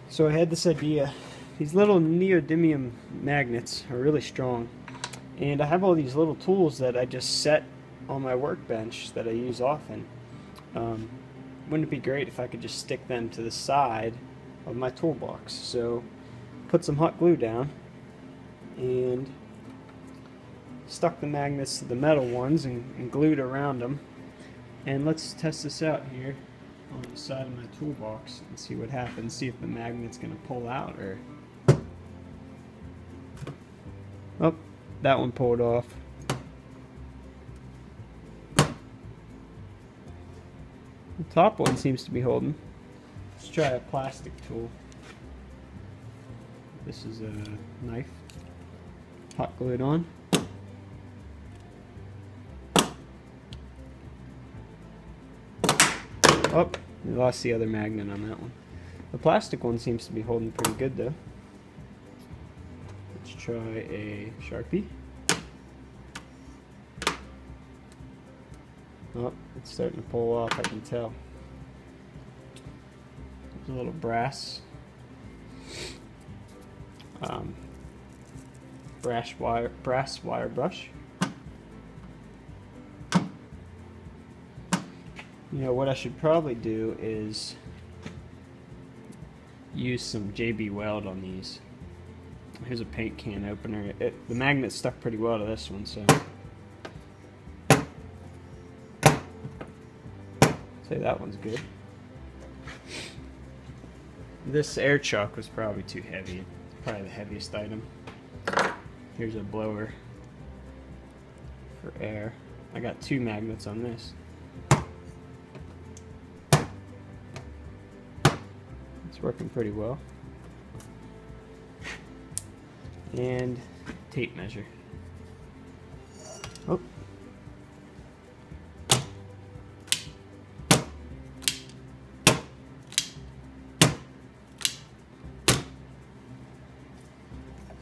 So I had this idea. These little neodymium magnets are really strong, and I have all these little tools that I just set on my workbench that I use often. Wouldn't it be great if I could just stick them to the side of my toolbox? So put some hot glue down and stuck the magnets to the metal ones and glued around them. And let's test this out here on the side of my toolbox and see what happens. See if the magnet's going to pull out, or... Oh, that one pulled off. The top one seems to be holding. Let's try a plastic tool. This is a knife, hot glued on. Oh, we lost the other magnet on that one. The plastic one seems to be holding pretty good though. Let's try a Sharpie. Oh, it's starting to pull off, I can tell. There's a little brass wire brush. You know, what I should probably do is use some JB Weld on these. Here's a paint can opener. The magnet stuck pretty well to this one, so say that one's good. This air chuck was probably too heavy. Probably the heaviest item. Here's a blower for air. I got 2 magnets on this. It's working pretty well. And tape measure. Oh.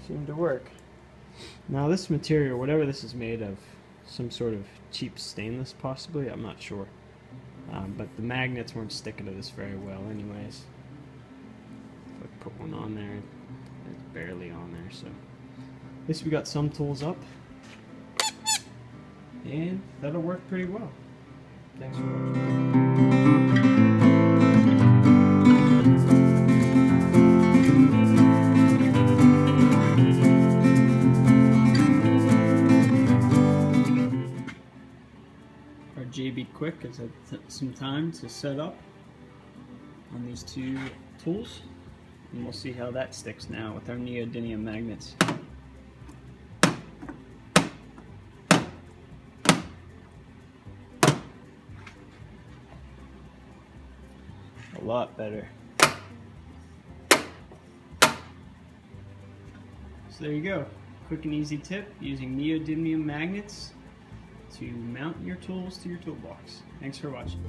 Seemed to work. Now this material, whatever this is made of, some sort of cheap stainless possibly, I'm not sure. But the magnets weren't sticking to this very well anyways. If I put one on there, it's barely on there, so at least we got some tools up. And that'll work pretty well. Thanks for watching. JB Quick has had some time to set up on these 2 tools, and we'll see how that sticks now with our neodymium magnets. A lot better. So there you go. Quick and easy tip using neodymium magnets to mount your tools to your toolbox. Thanks for watching.